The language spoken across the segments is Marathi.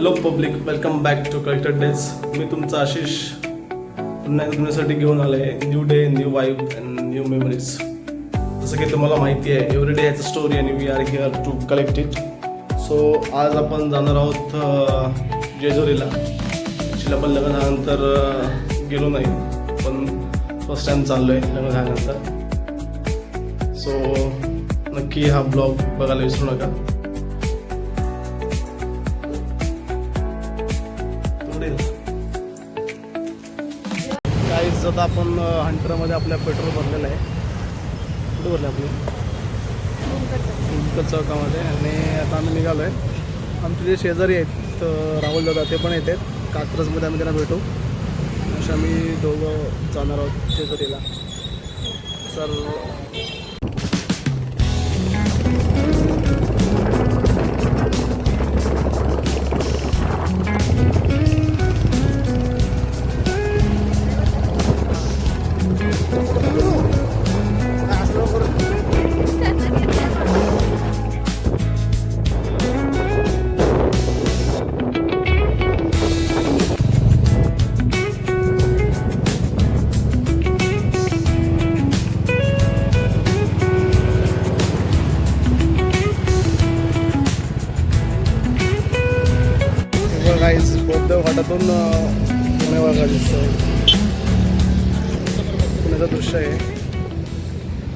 Hello public, welcome back to collected days. मी तुमचा आशिष पुन्हा तुमच्यासाठी घेऊन आलो आहे new day, new vibe and new memories. जसं की तुम्हाला माहिती आहे, every day has a story आणि we are here to collect it. So आज आपण जाणार आहोत जेजुरीला. ॲक्च्युली आपण लग्न झाल्यानंतर गेलो नाही, पण फर्स्ट टाईम चाललो आहे लग्न झाल्यानंतर. सो नक्की हा ब्लॉग बघायला विसरू नका. गाईज आता आपण हंटरमध्ये आपल्या पेट्रोल भरलेलं आहे. कुठे भरलं आपलं? भूमकर चौकामध्ये. आणि आता आम्ही निघालो आहे. आमचे जे शेजारी आहेत राहुल दादा, ते पण येत आहेत. कात्रजमध्ये आम्ही त्यांना भेटू. अशा आम्ही दोघं जाणार आहोत जेजुरीला. सर गाईज बोधदेव घाटातून पुण्याला पुण्याचं दृश्य आहे.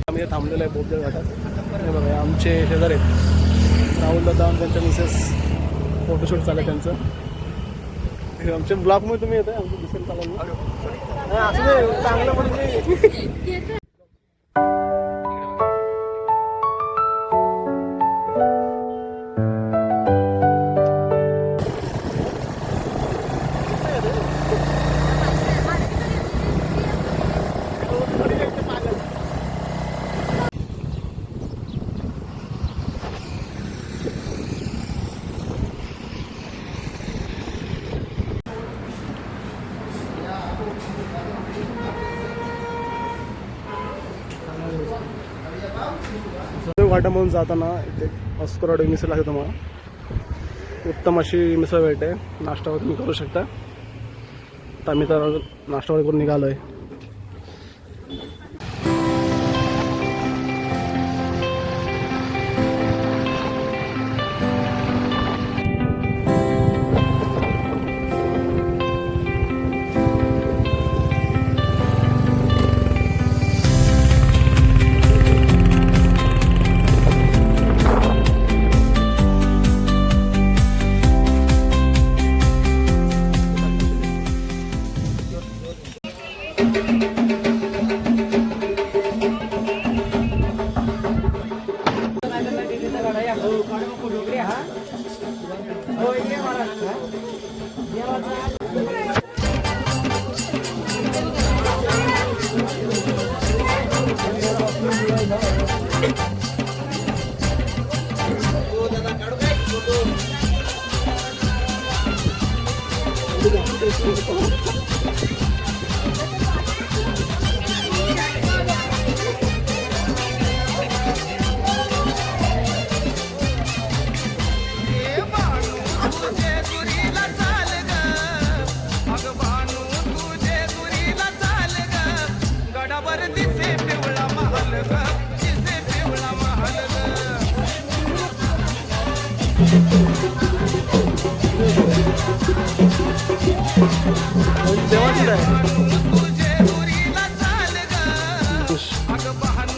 आम्ही थांबलेलो आहे बोधदेव घाटात. हे बघा, आमचे शेजारी आहेत राहुल दादा आणि त्यांच्या मिसेस. फोटोशूट चालू आहे त्यांचं. आमच्या ब्लॉगमध्ये तुम्ही येत आहे, आमचं दिसेल चालू असं चांगलं पण घाटामधून जाताना इथे ऑस्करवाडी मिसळ आहे. तुम्हाला उत्तम अशी मिसळ भेटते. नाश्ता वगैरे तुम्ही करू शकता. तर आम्ही तर नाश्ता वगैरे करून निघालो आहे.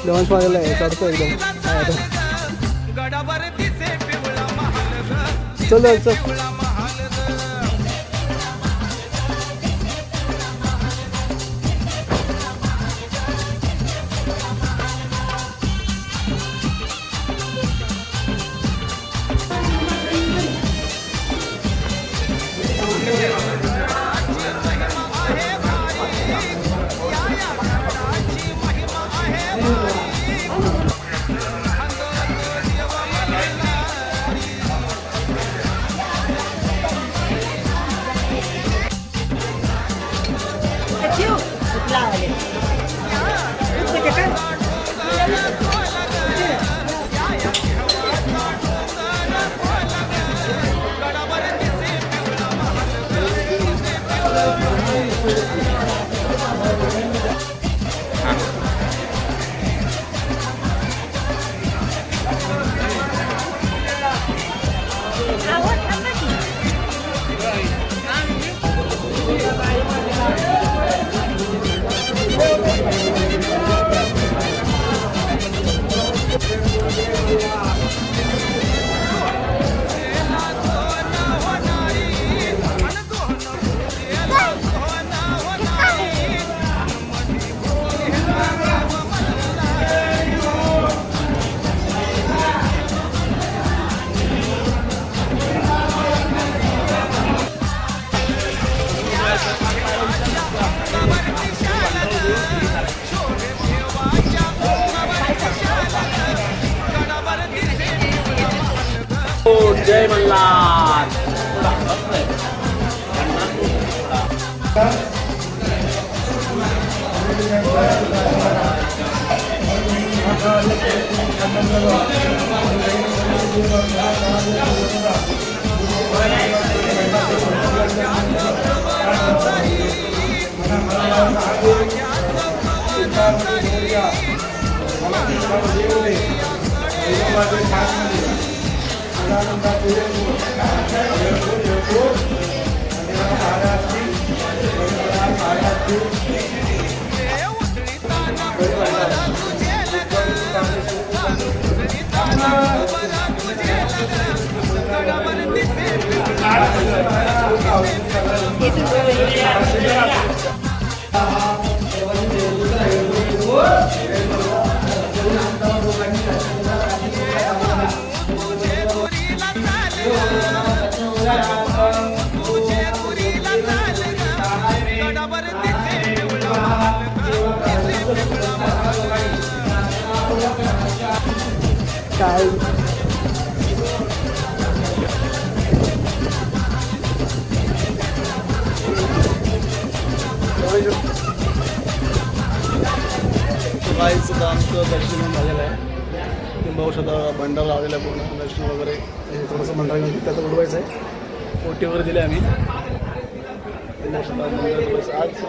जेवण पाहिलं आहे चढतो एकदम. चल चल. जय मल्हार. काय सुद्धा आमचं दर्शन झालेलं आहे. बहुशः भंडार लावलेला आहे पूर्ण दर्शन वगैरे थोडंसं भंडार घेऊन त्याचं उडवायचं आहे. ओटी वगैरे दिले आम्ही. आज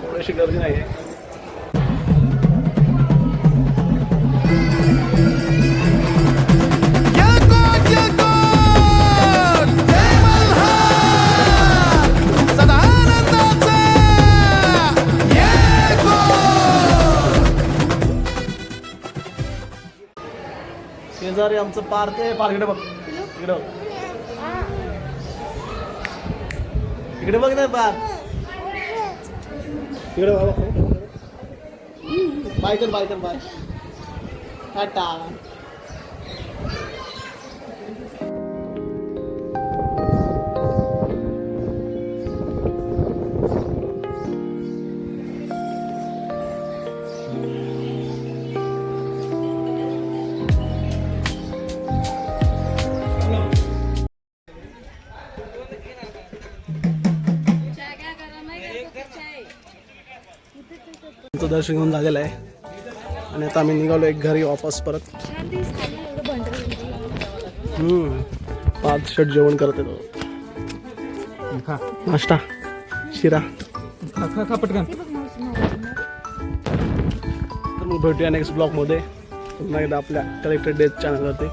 थोडीशी गर्दी नाही आहे. शेजारी आमचं पार्क आहे. पार्कडे बघ, इकडे बघ, इकडे बघ नाही पार्क, इकडे बघ. बाय कर, बाय कर, बाय. टाटा. दर्शन घेऊन झालेलं आहे आणि आता आम्ही निघालो एक घरी वापस परत. पाच शर्ट जेवण करत येतो. नाश्ता शिरा पटकन. तर मग भेटूया नेक्स्ट ब्लॉगमध्ये पुन्हा एकदा आपल्या कलेक्टेड डेज चॅनलवरती.